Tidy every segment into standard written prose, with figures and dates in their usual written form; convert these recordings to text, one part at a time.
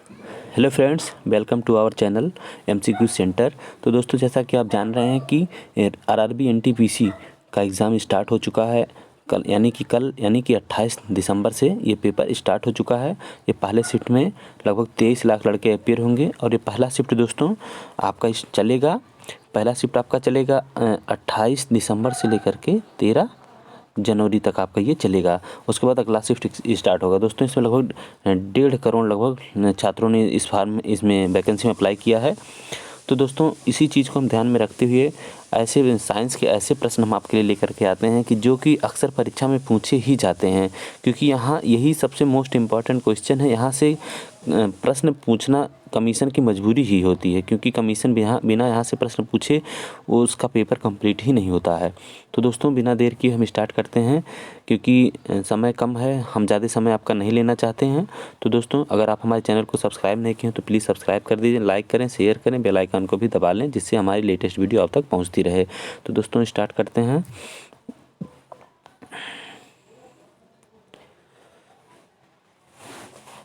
Hello friends, welcome to our channel MCQ centre. तो दोस्तों, जैसा कि आप जान रहे हैं कि आरआरबी एनटीपीसी का एग्ज़ाम स्टार्ट हो चुका है। कल यानी कि 28 दिसंबर से ये पेपर स्टार्ट हो चुका है। ये पहले शिफ्ट में लगभग 23 लाख लड़के अपियर होंगे और ये पहला शिफ्ट दोस्तों आपका चलेगा। पहला शिफ्ट आपका चलेगा 28 दिसंबर से लेकर के 13 जनवरी तक आपका ये चलेगा। उसके बाद अगला शिफ्ट स्टार्ट होगा। दोस्तों, इसमें लगभग 1.5 करोड़ लगभग छात्रों ने इसमें वैकेंसी में अप्लाई किया है। तो दोस्तों, इसी चीज़ को हम ध्यान में रखते हुए ऐसे साइंस के ऐसे प्रश्न हम आपके लिए लेकर के आते हैं कि जो कि अक्सर परीक्षा में पूछे ही जाते हैं, क्योंकि यहाँ यही सबसे मोस्ट इम्पॉर्टेंट क्वेश्चन है। यहाँ से प्रश्न पूछना कमीशन की मजबूरी ही होती है, क्योंकि कमीशन बिना यहाँ से प्रश्न पूछे वो उसका पेपर कंप्लीट ही नहीं होता है। तो दोस्तों, बिना देर किए हम स्टार्ट करते हैं, क्योंकि समय कम है, हम ज़्यादा समय आपका नहीं लेना चाहते हैं। तो दोस्तों, अगर आप हमारे चैनल को सब्सक्राइब नहीं किए हैं तो प्लीज़ सब्सक्राइब कर दीजिए, लाइक करें, शेयर करें, बेल आइकन को भी दबा लें, जिससे हमारी लेटेस्ट वीडियो आप तक पहुँचती रहे। तो दोस्तों, स्टार्ट करते हैं।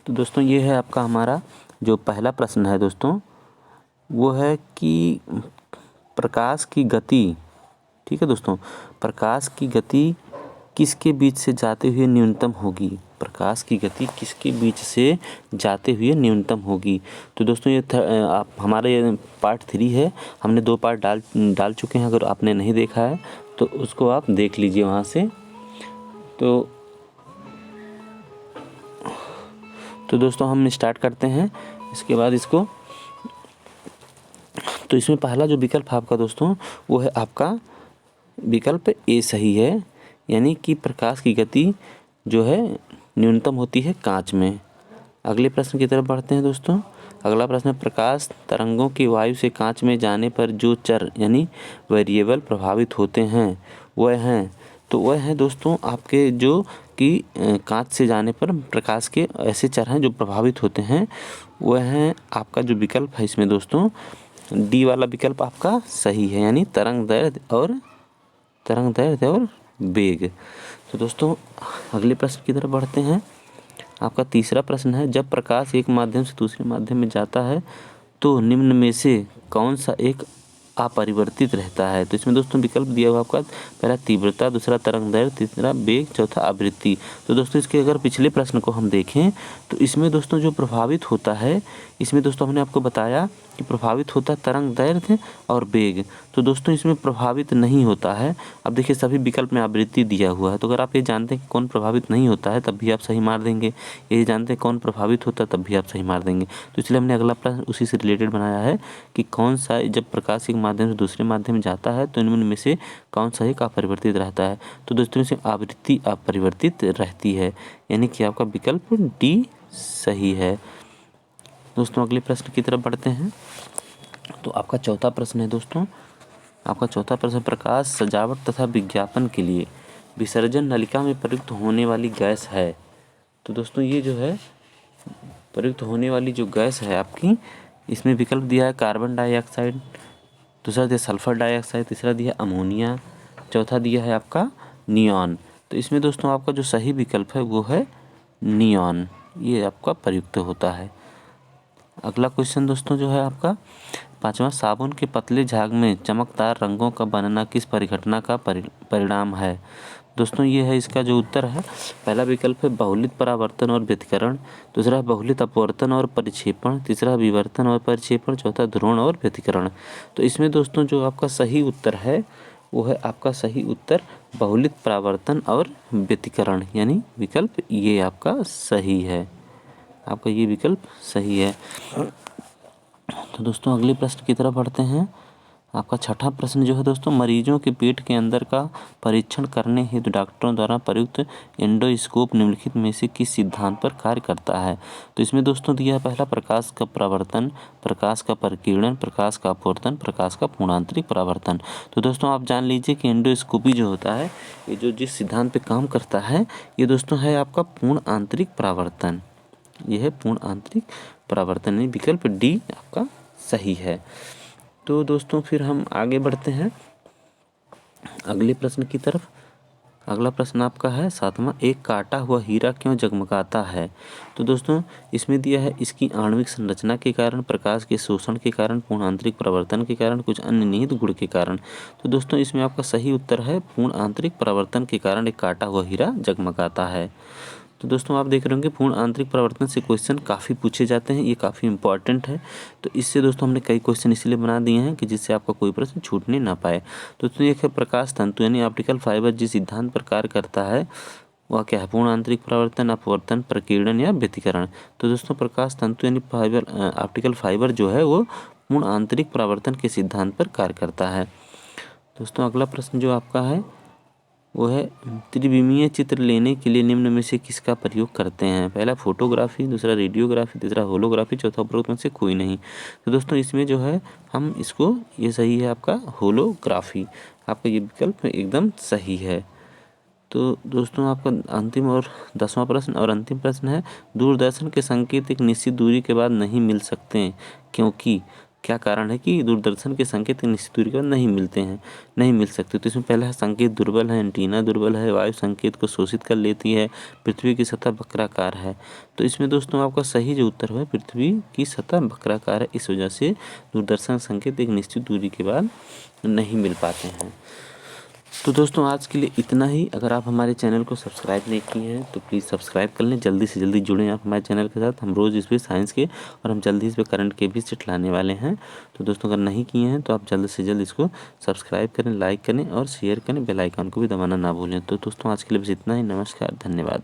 तो दोस्तों, ये है आपका हमारा जो पहला प्रश्न है दोस्तों, वो है कि प्रकाश की गति, ठीक है दोस्तों, प्रकाश की गति किसके बीच से जाते हुए न्यूनतम होगी? प्रकाश की गति किसके बीच से जाते हुए न्यूनतम होगी? तो दोस्तों, ये आप हमारे पार्ट 3 है, हमने 2 पार्ट डाल चुके हैं। अगर आपने नहीं देखा है तो उसको आप देख लीजिए वहाँ से। तो दोस्तों, हम स्टार्ट करते हैं इसके बाद इसको। तो इसमें पहला जो विकल्प आपका दोस्तों वो है आपका विकल्प ए सही है, यानी कि प्रकाश की गति जो है न्यूनतम होती है कांच में। अगले प्रश्न की तरफ बढ़ते हैं दोस्तों। अगला प्रश्न है, प्रकाश तरंगों की वायु से कांच में जाने पर जो चर यानी वेरिएबल प्रभावित होते हैं वह हैं दोस्तों आपके जो कि कांच से जाने पर प्रकाश के ऐसे चर हैं जो प्रभावित होते हैं। वह हैं आपका जो विकल्प है इसमें दोस्तों डी वाला विकल्प आपका सही है, यानी तरंग दैर्ध्य और वेग। तो दोस्तों, अगले प्रश्न की तरफ बढ़ते हैं। आपका तीसरा प्रश्न है, जब प्रकाश एक माध्यम से दूसरे माध्यम में जाता है तो निम्न में से कौन सा एक अपरिवर्तित रहता है? तो इसमें दोस्तों विकल्प दिया हुआ आपका पहला तीव्रता, दूसरा तरंग दैर्ध्य, तीसरा वेग, चौथा आवृत्ति। तो दोस्तों, इसके अगर पिछले प्रश्न को हम देखें तो इसमें दोस्तों जो प्रभावित होता है, इसमें दोस्तों हमने आपको बताया कि प्रभावित होता है तरंग दैर्ध्य और वेग। तो दोस्तों, इसमें प्रभावित नहीं होता है। अब देखिए, सभी विकल्प में आवृत्ति दिया हुआ है, तो अगर आप ये जानते हैं कि कौन प्रभावित नहीं होता है तब भी आप सही मार देंगे, ये जानते हैं कौन प्रभावित होता है तब भी आप सही मार देंगे। तो इसलिए हमने अगला प्रश्न उसी से रिलेटेड बनाया है कि कौन सा जब प्रकाश एक माध्यम से दूसरे माध्यम में जाता है तो इनमें में से कौन सा एक अपरिवर्तित रहता है? तो दोस्तों, इसमें आवृत्ति अपरिवर्तित रहती है, यानी कि आपका विकल्प डी सही है। दोस्तों, अगले प्रश्न की तरफ बढ़ते हैं। तो आपका चौथा प्रश्न है दोस्तों, आपका चौथा प्रश्न, प्रकाश सजावट तथा विज्ञापन के लिए विसर्जन नलिका में प्रयुक्त होने वाली गैस है। तो दोस्तों, ये जो है प्रयुक्त होने वाली जो गैस है आपकी, इसमें विकल्प दिया है कार्बन डाइऑक्साइड, दूसरा दिया सल्फर डाइऑक्साइड, तीसरा दिया अमोनिया, चौथा दिया है आपका नियॉन। तो इसमें दोस्तों आपका जो सही विकल्प है वो है नियॉन, ये आपका प्रयुक्त होता है। अगला क्वेश्चन दोस्तों जो है आपका पांचवा, साबुन के पतले झाग में चमकदार रंगों का बनना किस परिघटना का परिणाम है? दोस्तों, ये है इसका जो उत्तर है, पहला विकल्प है बहुलित परावर्तन और व्यतिकरण, दूसरा बहुलित अपवर्तन और परिक्षेपण, तीसरा विवर्तन और परिक्षेपण, चौथा ध्रुवण और व्यतिकरण। तो इसमें दोस्तों जो आपका सही उत्तर है वो है आपका सही उत्तर बहुलित परावर्तन और व्यतिकरण, यानी विकल्प ये आपका सही है, आपका ये विकल्प सही है। तो दोस्तों, अगले प्रश्न की तरफ बढ़ते हैं। आपका छठा प्रश्न जो है दोस्तों, मरीजों के पेट के अंदर का परीक्षण करने हेतु डॉक्टरों द्वारा प्रयुक्त एंडोस्कोप निम्नलिखित में से किस सिद्धांत पर कार्य करता है? तो इसमें दोस्तों दिया है पहला प्रकाश का परावर्तन, प्रकाश का परिकिरण, प्रकाश का अपवर्तन, प्रकाश का पूर्णांतरिक परावर्तन। तो दोस्तों, आप जान लीजिए कि एंडोस्कोपी जो होता है, ये जो जिस सिद्धांत पर काम करता है ये दोस्तों है आपका पूर्ण आंतरिक परावर्तन, यह है पूर्ण आंतरिक परावर्तन, विकल्प डी आपका सही है। तो दोस्तों, फिर हम आगे बढ़ते हैं अगले प्रश्न की तरफ। अगला प्रश्न आपका है 7वां, एक काटा हुआ हीरा क्यों जगमगाता है? तो दोस्तों इसमें दिया है इसकी आणविक संरचना के कारण, प्रकाश के शोषण के कारण, पूर्ण आंतरिक परावर्तन के कारण, कुछ अन्य निहित गुण के कारण। तो दोस्तों इसमें आपका सही उत्तर है पूर्ण आंतरिक परावर्तन के कारण एक काटा हुआ हीरा जगमगाता है। तो दोस्तों आप देख रहे होंगे पूर्ण आंतरिक परावर्तन से क्वेश्चन काफ़ी पूछे जाते हैं, ये काफ़ी इंपॉर्टेंट है। तो इससे दोस्तों हमने कई क्वेश्चन इसलिए बना दिए हैं कि जिससे आपका कोई प्रश्न छूटने ना पाए। तो दोस्तों एक है प्रकाश तंतु यानी ऑप्टिकल फाइबर जिस सिद्धांत पर कार्य करता है वह क्या है? पूर्ण आंतरिक परावर्तन, अपवर्तन, प्रकीर्णन या व्यतिकरण। तो दोस्तों प्रकाश तंतु यानी फाइबर ऑप्टिकल फाइबर जो है वो पूर्ण आंतरिक परावर्तन के सिद्धांत पर कार्य करता है। दोस्तों अगला प्रश्न जो आपका है वो है त्रिविमीय चित्र लेने के लिए निम्न में से किसका प्रयोग करते हैं? पहला फोटोग्राफी, दूसरा रेडियोग्राफी, तीसरा होलोग्राफी, चौथा उपरोक्त में से कोई नहीं। तो दोस्तों इसमें जो है हम इसको, ये सही है आपका होलोग्राफी, आपका ये विकल्प एकदम सही है। तो दोस्तों आपका अंतिम और 10वां प्रश्न और अंतिम प्रश्न है दूरदर्शन के संकेत एक निश्चित दूरी के बाद नहीं मिल सकते क्योंकि क्या कारण है कि दूरदर्शन के संकेत एक निश्चित दूरी के बाद नहीं मिल सकते? तो इसमें पहला है संकेत दुर्बल है, एंटीना दुर्बल है, वायु संकेत को शोषित कर लेती है, पृथ्वी की सतह वक्राकार है। तो इसमें दोस्तों आपका सही जो उत्तर है पृथ्वी की सतह वक्राकार है, इस वजह से दूरदर्शन संकेत एक निश्चित दूरी के बाद नहीं मिल पाते हैं। तो दोस्तों आज के लिए इतना ही। अगर आप हमारे चैनल को सब्सक्राइब नहीं किए हैं तो प्लीज़ सब्सक्राइब कर लें, जल्दी से जल्दी जुड़ें आप हमारे चैनल के साथ। हम रोज़ इस पर साइंस के और हम जल्दी इस पर करंट के भी सेट लाने वाले हैं। तो दोस्तों अगर नहीं किए हैं तो आप जल्द से जल्द इसको सब्सक्राइब करें, लाइक करें और शेयर करें, बेल आइकन को भी दबाना ना भूलें। तो दोस्तों आज के लिए बस इतना ही। नमस्कार, धन्यवाद।